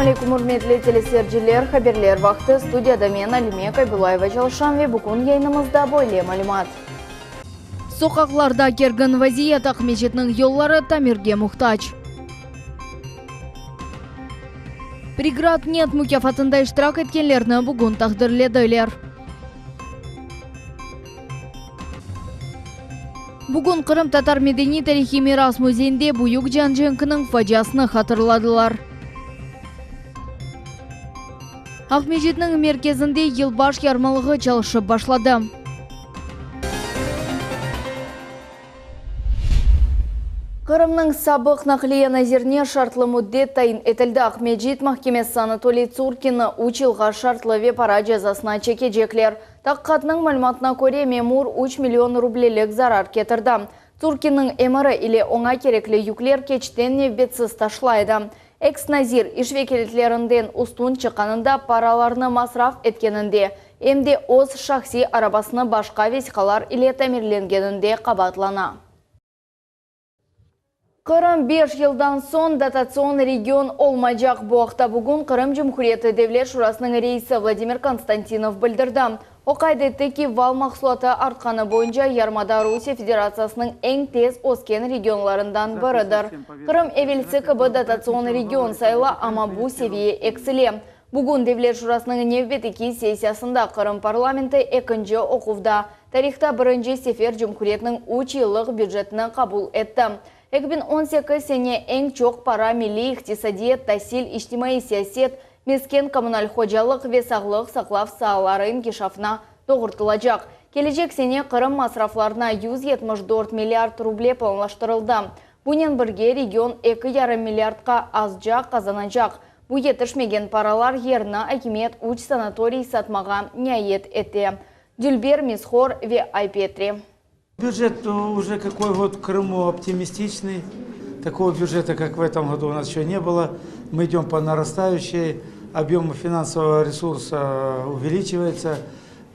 алейкум, урметли телесерджилер, хаберлер вақты студияда мен Алимека Билаева жалшам ве бүгін yayınımızda бойле малимат. Соқақларда керген вазият Ақмежетнің yolları тамирге мұқтач. Преград нет мүкафатында иштирак еткенлерні бүгін тақдирледілер. Бүгін Қырым татар медени тарихи мирас музейінде Буюк Жанженкінің фажиясыны хатырладылар. Ақмежетнің мерkezінде елбаш ярмалығы çalışып башлады. Қырымның сабық нақлия назирне шартлы мүддет тайын етілді. Ақмежет махкемесі Анатолий Цуркины 3 жылға шартлы вепара жазасына чекежеклер. Таққатның мәліматына көре мемур 3 миллион рублелік зарар кетірді. Цуркинның эмірі или оңа кереклі юклер кечтен невбетсіз ташлайды. Экс-назир ишвекелетлерінден устун чыққанында параларны масраф еткенінде, емде оз шахси арабасыны башқа весқалар или тамирленгенінде қабатлана. Қырым 5 жылдан сон дотацион регион олмайжақ бұақта бүгін Қырым Жұмхуреті Девлет Шурасының рейсі Владимир Константинов білдірді. Оқайды теки вал мақсулаты артқаны бойынша Ярмада Русия Федерациясының ең тез оскен регионларындан бірідір. Қырым әвелсі кібі дотацион регион сайла, ама бұ севие экселе. Бүгін Девлет Шурасының невбетеки сессиясында Қырым парламенті екінші оқувда. Тарихта бірінші сефер Жұмхуретінің 3 жылық бюджетіні қабул етті. 2018 сене ең чоқ пара милли иқтисадиет, тасил, иштимаи сиясет, мескен коммуналь ходжалық ве сағлық сақлав сааларын кешафына тоғыртылажақ. Кележек сене Қырым масрафларына 174 миллиард рубле планлаштырылды. Бұнен бірге регион 2,5 миллиардқа азжақ қазанажақ. Бұ етішмеген паралар еріні акимет 3 санаторий сатмаға ниет етті. Дюльбер, Мисхор ве Айпетри. Бюджет уже какой год в Крыму оптимистичный. Такого бюджета, как в этом году, у нас еще не было. Мы идем по нарастающей. Объем финансового ресурса увеличивается.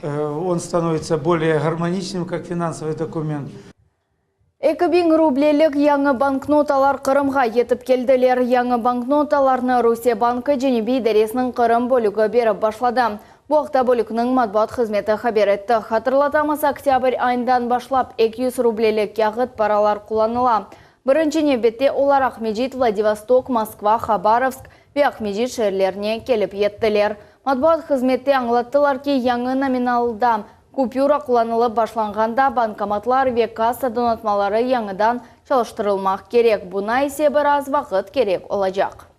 Он становится более гармоничным, как финансовый документ. 2000 рублелік яңы банкноталар Қырымға етіп келділер. Яңы банкноталарны Русия банкы және бейдересінің Қырым бөлігі беріп башлады. Бұақта бөлікінің матбуат қызметі хабар етті. Хатырлатамыз октябрь айындан башлап 200 рублелік яғыт паралар қоланыла. Бірінші небетте олар Ақмежет, Владивосток, Москва, Хабаровск ве Ақмежет шерлеріне келіп еттілер. Матбуат қызметті аңлаттылар ки яңы номиналда купюра қоланылы башланғанда банкоматлар ве касса донатмалары яңыдан çalıştырылмақ керек. Бұна есе біраз вақыт керек олажақ.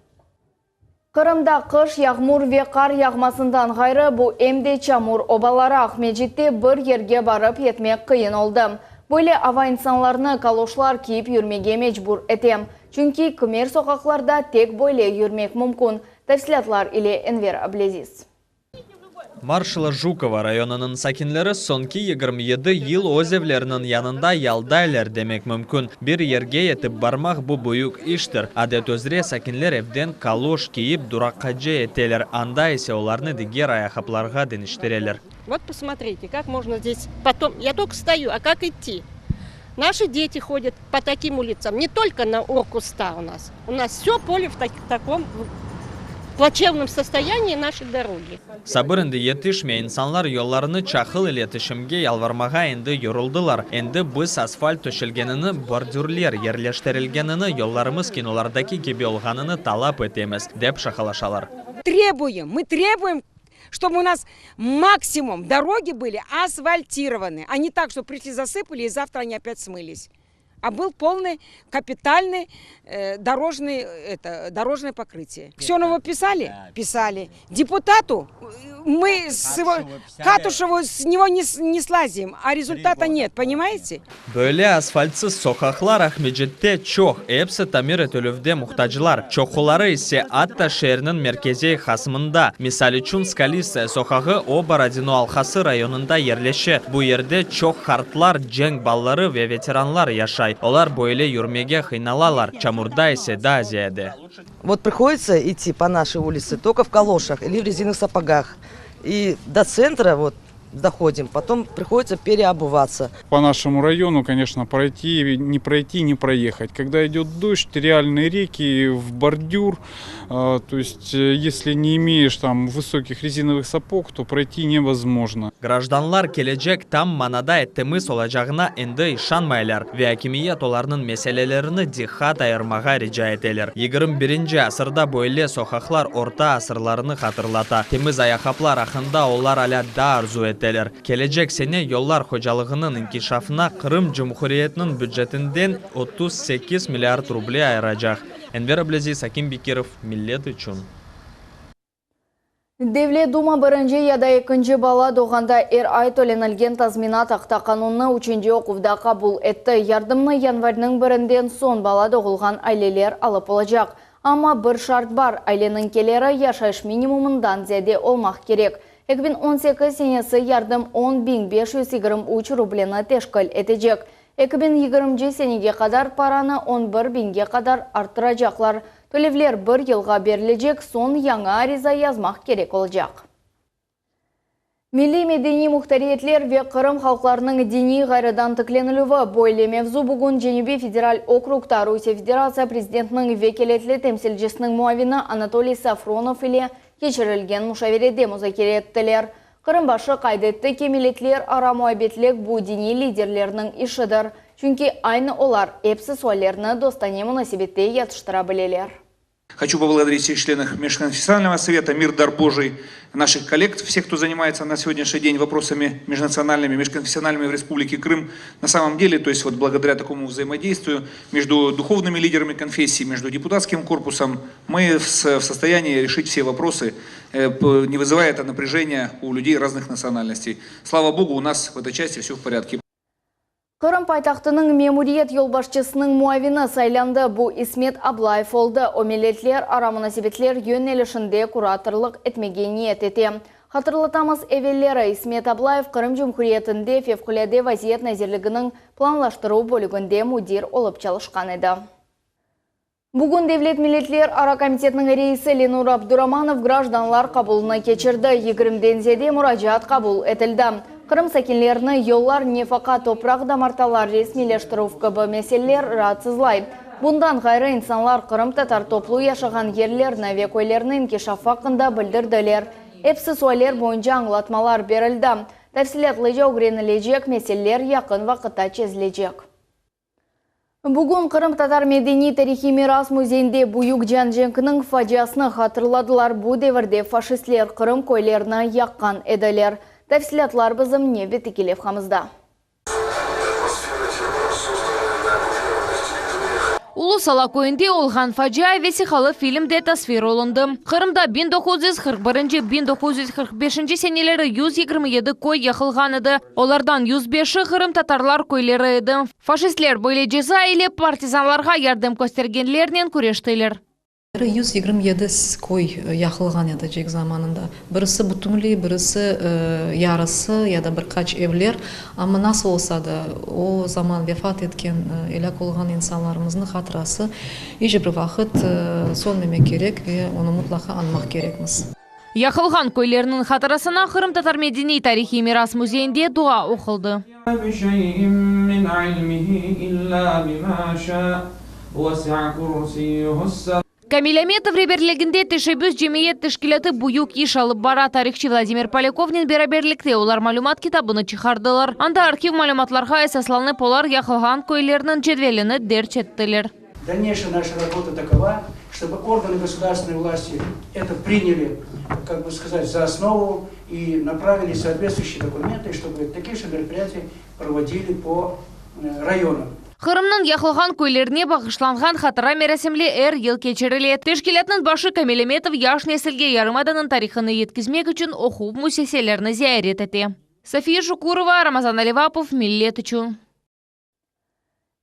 Қырымда қыш яғмур ве қар яғмасындан ғайры бұ емде чамур обалары Ақмежетте бір ерге барып етмек қиын олды. Бөлі ава инсанларны калошлар кейіп юрмеге мечбур етем. Чүнки күмер соқақларда тек бойле юрмек мүмкін. Тәфсилатлар или Энвер Аблезис. Маршала Жукова районының сакинлері сонки 27 ел өзевлерінің янында ялдайлер демек мүмкін. Bir ерге етіп бармақ бұ бұйық іштір. Адет өзіре сакинлер евден калош кейіп дураққаджи етелер. Анда есе оларны дегер аяқапларға деніштерелер. Вот посмотрите, как можно здесь потом... Я только стою, а как идти? Наши дети ходят по таким улицам. Не только на Оркуста у нас. У нас все поле в таком... плачевном состоянии нашей дороги. Сабырынды етішме инсанлар yollarını çakıl iletişimge yalvarmağa endi yoruldular. Endi biz asfalt töşelgenini, bordürler yerleştirilgenini, yollarımız kinolardaki gibi olganını talap etemiz, dep şakalaşalar. Мы требуем, чтобы у нас максимум дороги были асфальтированы, а не так, что пришли засыпали и завтра они опять смылись. А был полный капитальный дорожное покрытие. Ксенову писали? Писали. Депутату мы с его Катушеву с него не слазим, а результата нет, понимаете? Böyle asfaltsız sokaklar Ahmedjet'te çok. Hepsi tamir etülüvde muhtacılar. Çoğuları ise hatta şehrinin merkezi hasmında. Misal için Skalise sokağı o Borodino Alxası rayonunda yerleşir. Bu yerde çok hartlar, cenk balları ve veteranlar yaşay. Onlar böyle yürümege kıynalarlar. Çamurda ise daha ziyade. Вот приходится идти по нашей улице только в калошах или в резиновых сапогах. И до центра вот доходим, потом приходится переобуваться. По нашему району, конечно, не проехать. Когда идет дождь, реальные реки в бордюр, то есть если не имеешь там высоких резиновых сапог, то пройти невозможно. Гражданлар келечек там манада эттемис олажағына энді ишанмайлар. Ве акимият оларның меселелеріні дихат айырмаға рижа етелер. 21-ші асырда бойле сохақлар орта асырларыны қатырлата. Теміз аяқаплар ақында олар аля да арзу етелер. Келечек сене yollar хожалығының инкишафына Қырым Cumhuriyeti'nin бюджетінден 38 миллиард рублей айырacak. Enver Ablezi, Sakim Bikirov, Millet üçün. Devlet Duma birinci ya da ikinci bala doğanda ay tölenilgen tazminat akta kanununu 3. okuvda kabul etti. Yardımını yanvarının birinden son bala doğulgan aileler alıp olacak. Ama bir şart var, ailenin keleri yaşayış minimumundan ziyade olmak gerek. 2018 senesi yardım 10.523 rubleni teşkil edecek. 2020 senege kadar paranı 11.000'ge kadar arttıracaklar. Төлевлер bir yılga verilecek, son yana ariza yazmak gerek olacak. Milli medeni muhtariyetler ve Kırım halklarının dini gayrıdan tıklenilüvü boyli mevzu bugün Cenebi Federal Okrug'da Rusya Federasiya Prezidentinin vekiletli temsilcisinin muavini Anatoliy Safronov ile geçirilgen muşavirede muzakere ettiler. Kırım başı kaydetti ki milletler ara muhabbetlik bu dini liderlerinin işidir. Çünkü aynı olar hepsi suallerini dostane münasibette yatıştırabilirler. Хочу поблагодарить всех членов Межконфессионального совета, мир дар Божий, наших коллег, всех, кто занимается на сегодняшний день вопросами межнациональными, межконфессиональными в Республике Крым. На самом деле, то есть вот благодаря такому взаимодействию между духовными лидерами конфессий, между депутатским корпусом, мы в состоянии решить все вопросы, не вызывая это напряжения у людей разных национальностей. Слава Богу, у нас в этой части все в порядке. Kırım paytaxtının memuriyet yolbaşçısının muavini saylandı. Bu İsmet Ablayev oldu. O milletler ara münasibetler yönelişinde kuratorluk etmege niyet etti. Hatırlatamız evvelleri İsmet Ablayev Kırım Cumhuriyeti'nde Fevkalade Vaziyet Nazirliğinin planlaştırу bölümünde müdür olup çalışkan idi. Bugün Devlet Milletler Ara Komitetinin reisi Lenur Abduramanov gражданлар kabuluna geçirdi. 20'den ziyade müracaat kabul etildi. Kırım sakinlerini yollar, nefaka, toprak damartalar resmileştiruf gibi meseleler rahatsızlaydı. Bundan gayrı insanlar Kırım Tatar toplu yaşagan yerlerini ve köylerini inkişaf hakkında bildirdiler. Hepsi sualler boyunca anlatmalar berildi. Tafsilatlıca öğrenilecek meseleler yakın vakitte çizilecek. Bugün Kırım Tatar Medeni Tarihi Miras Muzeyinde Buyuk Can Cenk'nin faciasını hatırladılar. Bu devirde faşistler Kırım köylerini yakkan ediler. Tafsilatlar bizim Nebe Tekilev hamızda. Ulu Sala köyünde olğan facia vesikalı filmde tasvir olundu. Kırımda 1941-1945 seneleri 127 köy yakılgan idi. Onlardan 105'i Kırım Tatarlar köyleri idi. Faşistler böyle ceza ile partizanlarga yardım göstergenlerinin kureştiler. 127 koy yakılgan ya da cek zamanında. Birisi bütünlüğü, birisi yarısı ya da birkaç evler. Ama nasıl olsa da o zaman vefat etken elak olgan insanlarımızın hatırası hiçbir vakit solmemek gerek ve onu mutlaka anmak gerekmiz. Yakılgan köylerinin hatırasına Kırım Tatar Medeni Tarihi Miras Muzeyinde dua okıldı. Камиль Аметов реберлігінде Тешебюз Жемиет Тешкілеті бұюк еш алып бара тарихчы Владимир Поляковнен бераберлікте олар малюмат китабыны чықардылар. Анда архив малюматларға эсасланып олар яқылған көйлерінің жедвеліні дерч еттілер. Дальнейшая наша работа такова, чтобы органы государственной власти это приняли, как бы сказать, за основу и направили соответствующие документы, чтобы такие же мероприятия проводили по районам. Кырымның яқылған көйлеріне бағышланған хатыра мерасемле ел кечірілет. Тешкілетінің башы Камиль Аметов яш несілге ярымаданың тарихыны еткізмек үшін оқу мүсеселеріні зиярет еті. София Шукурова, Рамазан Аливапов, Millet üçün.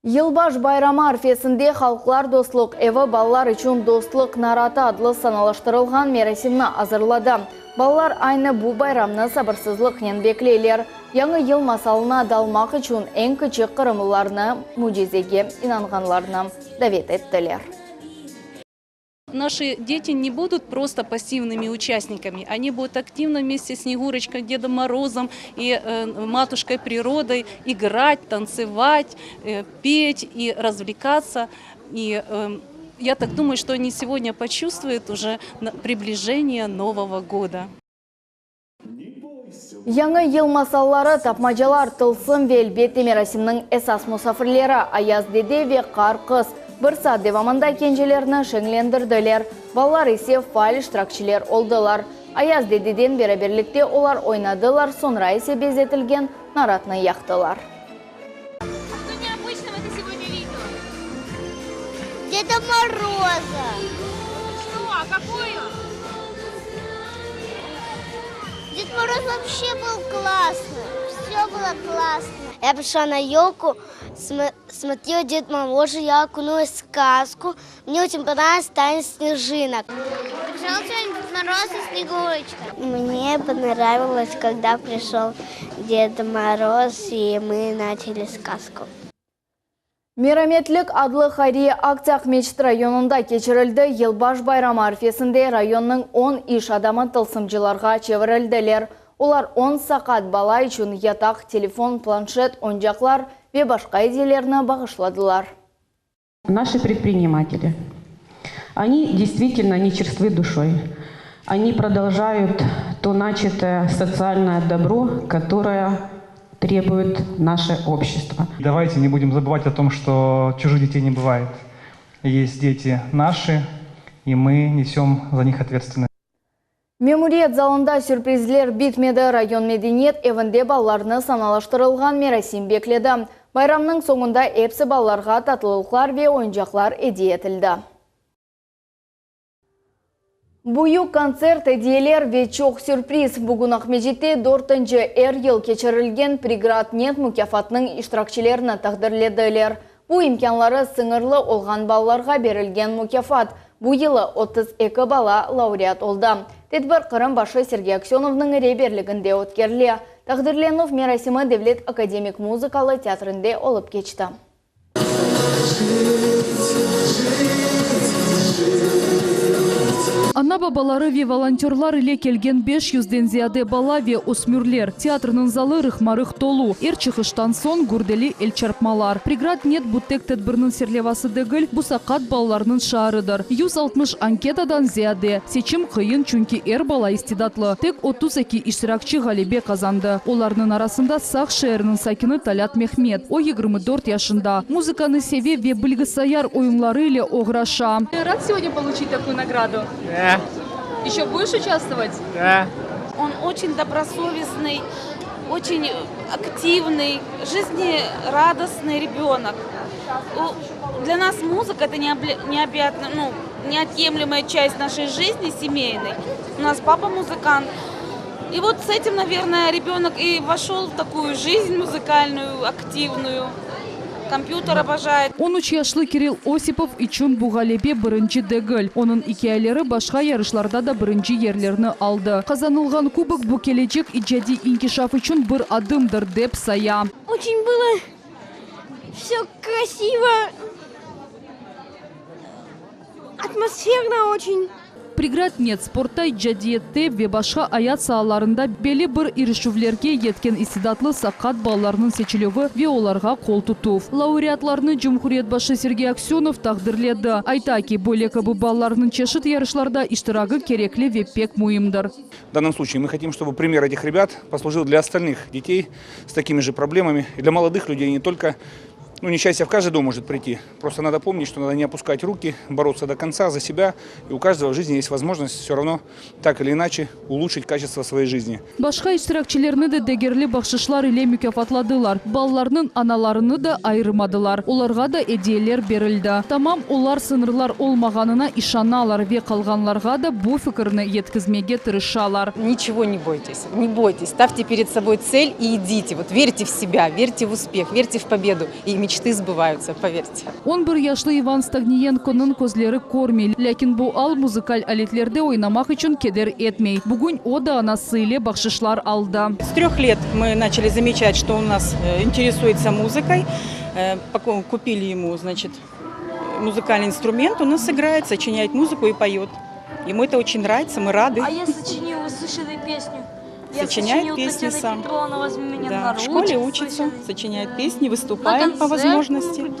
Yılbaş bayramı arifesinde Halklar Dostluk Evi ballar için Dostluk Narati adlı sanalaştırılgan merasimni hazırladı. Ballar aynı bu bayramını sabırsızlıkla bekleyler. Yangi yıl masalına dalmak için en küçük Kırımlılarını mucizege inanganlarını davet ettiler. наши дети не будут просто пассивными участниками, они будут активно вместе с Снегурочкой, Дедом Морозом и матушкой природой играть, танцевать, петь и развлекаться. И я так думаю, что они сегодня почувствуют уже приближение Нового года. Яңы ел масаллары тапмажалар тылсым велбет мерасимнің esas musafirlері аяз деде ве қарқыз. Bir saat devamında kenjilerini şenlendirdiler. Ballar ise faal iştirakçiler oldular. Ayaz dededen beri birlikte olar oynadılar, sonra ise bezetilgen naratını yaktılar. Что необычного ты сегодня видела? Деда Мороза. Что? А какой он? Дед Мороз вообще был классный. Все было классно. Я пришла на елку, смотрела Дед Мороз, я окунулась в сказку. Мне очень понравилось танец снежинок. Пришел сегодня Дед Мороз и Снегурочка. Мне понравилось, когда пришел Дед Мороз, и мы начали сказку. Мераметлік адлы Хари Акцақ Мечіт районында кечірілді. Елбаш байрам арфесінде районның 10 иш адамы тылсымжыларға чевірілділер. Олар 10 сақат бала үшін ятақ, телефон, планшет, онжақлар ве башқа идеялеріне бағышладылар. Наши предприниматели, они действительно не черствы душой. Они продолжают то начатое социальное добро, которое требует наше общество. Давайте не будем забывать о том, что чужих детей не бывает. Есть дети наши, и мы несем за них ответственность. Мемориет залында сюрпризлер битмеді. Район мәдениет evінде балларны саналаштырылған мерасим бекледі. Байрамның соңында әпсі балларға татылықлар ве ойынжақлар әдейі етілді. Бұйық концерт әдейлер ве чоқ сюрприз. Бүгін Ақмежетте 4-нчы ел кечірілген Преград нет мүкафатының иштиракчилеріне тақдірледілер. Бұл имканлары сыңырлы олған балаларға берілген мүкафат. Бұл елі 32 бала лауреат олды. Тедбір Қырым башы Сергей Аксеновның реберлігінде өткерлі. Тақдірленов мерасимі Девлет академик музыкалы театрында олып кечті. Ана бабалары ве волонтерлар иле келген 500-ден зияде бала ве осмүрлер. Театрның залы рыхмарых толу. Эр чыхыштан сон гурдели эл чарпмалар. Преград нет буттек тедбірнің серлевасы дегіл, bu сақат балаларның шаарыдыр. 160 анкетадан зияде. Сечим қиын, чүнки эр бала истидатлы. Тек 32 иштиракчы галебе казанды. Оларның арасында Сақ шээрінің сакины Талят Мехмет. О 24 яшында. Музыканы севе ве білгісаяр ойынлары иле оғраша. Рад сегодня получить такую награду? Да. Еще будешь участвовать? Да. Он очень добросовестный, очень активный, жизнерадостный ребенок. Для нас музыка – это неотъемлемая часть нашей жизни семейной. У нас папа музыкант. И вот с этим, наверное, ребенок и вошел в такую жизнь музыкальную, активную. Компьютер обожает. 13 яшлы Кирилл Осипов ичун бугалебе бірінші дегіл. Оның икеялері башқа ярышларда да бірінші ерлеріні алды. Қазанылған кубок bu келечек иджади инкишаф үшін бір адымдыр деп сая. Очень было все красиво, атмосферно очень. Преград нет спорта иджадиетте ве башқа аят сааларында белі бір иришувлерге еткен истидатлы сақат балаларының сечілеуі ве оларға қол тұтув. Лауреатларны Жумхуриет башы Сергей Аксенов тақдірледі. Айта ки бөлекі бұл балаларының чешіт ярышларда иштирагы керекли ве пек муимдыр. В данном случае мы хотим, чтобы пример этих ребят послужил для остальных детей с такими же проблемами. И для молодых людей не только. Несчастье в каждый дом может прийти. Просто надо помнить, что надо не опускать руки, бороться до конца за себя. И у каждого в жизни есть возможность все равно так или иначе улучшить качество своей жизни. Башқа иштиракчилерні де дегерлі бақшышлар иле мүкафатладылар. Балларның аналарыны да айырмадылар. Оларға да әдейлер берілді. Тамам олар сынырлар олмағанына ишаналар ве қалғанларға да bu фикірні еткізмеге тырышалар. Ничего не бойтесь, не бойтесь. Ставьте перед собой цель и идите. Вот верьте в себя, верьте в успех, верьте в победу. И мечты сбываются, поверьте. 11 яшлы Иван Стагниенконың көзлері көрмей. Ләкин бұл ал музыкаль алетлерде ойнамақ үшін кедер етмей. Бүгін о да анасы иле бақшышлар алды. С 3 лет мы начали замечать, что он нас интересуется музыкой. Купили ему, значит, музыкальный инструмент, он нас играет, сочиняет музыку и поет. Ему это очень нравится, мы рады. А я сочинил, вы слышали песню? Сочиняет песни сам. Да, в школе учится, сочиняет песни, выступает по возможности.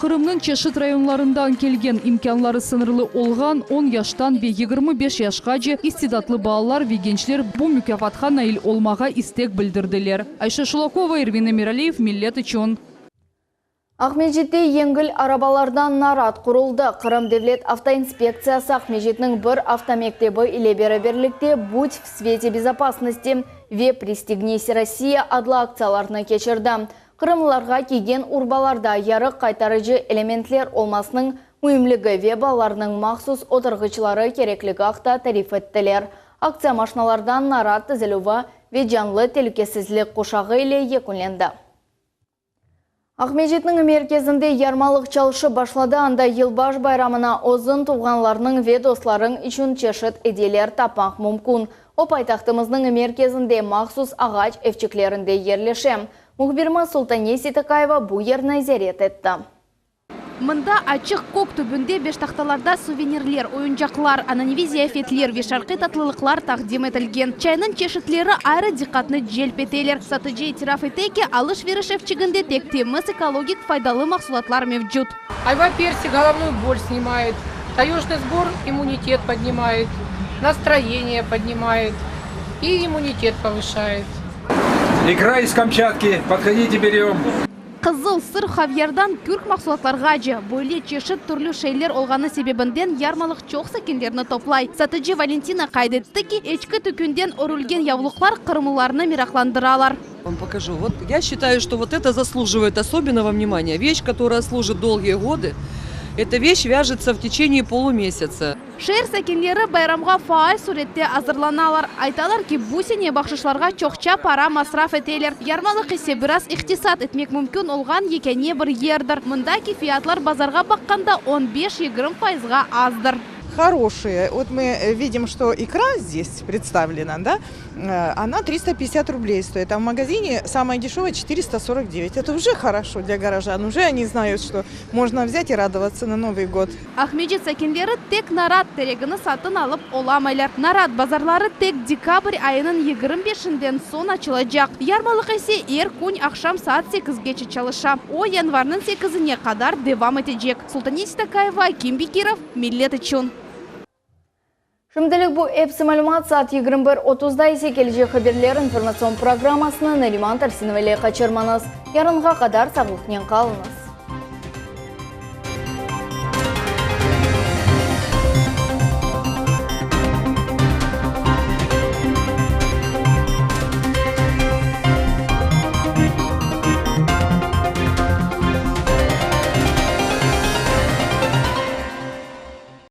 Кырымның чешет районларындан келген имканлары сынырлы олған 10 яштан 25 яшқа же истидатлы балалар вегенчлер бу мүкафатха наил олмаға истек білдірділер. Айша Шулакова, Ирвин Эмиралиев, Миллет Ичон. Ахмеджетте еңгіл арабалардан нарат құрылды. Қырым Девлет автоинспекциясы Ахмеджетнің бір автомектебі илебері берлікте «Будь в свете безопасности» ве «Пристегнись Россия» адлы акцияларына кечірді. Қырымларға кеген урбаларда ярық қайтарыжы элементлер олмасының мұйымлігі ве баларының мақсус отырғычлары кереклігі ақта тариф еттілер. Акция машиналардан нарат тізілуі ве жанлы телікесізлік қошағы иле екінленді. Ахмеджетнің мерkezінде ярмалық чалышы башлады, анда елбаш байрамына озын туғанларының ве достларың үшін чешет еделер тапмақ мүмкін. Опайтақтымыздың мерkezінде мақсус ағач эвчеклерінде ерлешем. Мұхбирма Султанеси Такаева бұ ерні зерет етті. Мында ачық көк түбінде бештақталарда сувенирлер, ойынжақлар, анонивизия фетлер, вешарқи татлылықлар тақдим етілген. Чайның чешетлері айры диққатны желп етелер. Сатыжей тирафетеке алыш-веріш эвчігінде тек теміз экологик файдалы мақсулатлар мевджут. Айва перси головную боль снимает, таежный сбор иммунитет поднимает, настроение поднимает и иммунитет повышает. Икра из Камчатки, подходите, берем. Қызыл сыр Хавьердан күрк мақсулатларға жа. Бөле чешет түрлі шейлер олғаны себебінден ярмалық чоқ сәкендеріні топлай. Сатыжы Валентина қайдетті ки, ечкі түкінден орылген явлықлар қырмыларыны мирақландыралар. Вам покажу. Вот я считаю, что вот это заслуживает особенного внимания. Вещь, которая служит долгие годы. Эта вещь вяжется в течение полумесяца. Шер сәкенлері байрамға фаал суретте азырланалар. Айталар ки, бусене бақшышларға чоқча пара масраф етелер. Ярмалық есе біраз иқтисат етмек мүмкін олған екене бір ердір. Мұнда ки фиятлар базарға баққанда 15-20% аздыр. Хорошие. Вот мы видим, что икра здесь представлена, да? Она 350 рублей стоит, а в магазине самая дешевая 449. Это уже хорошо для горожан. Уже они знают, что можно взять и радоваться на Новый год. Ахмеджет сәкенлері тек нарат терегіні сатын алып оламайлар. Нарат базарлары тек декабрь айының 25-ден сон açılacak. Ярмалық есе күн ақшам саат 8-ге чалыша. О январның 8-не қадар девам етежек. Султанеси Такаева, Ким Бекиров, Миллет Ичон. Шымдылық бұл әпсі мәлімат саат 21:30-да есе келже хаберлер информацион программасына Нариман Тарсиновеле қачырманыз. Ярынға қадар сағылықнен қалыныз.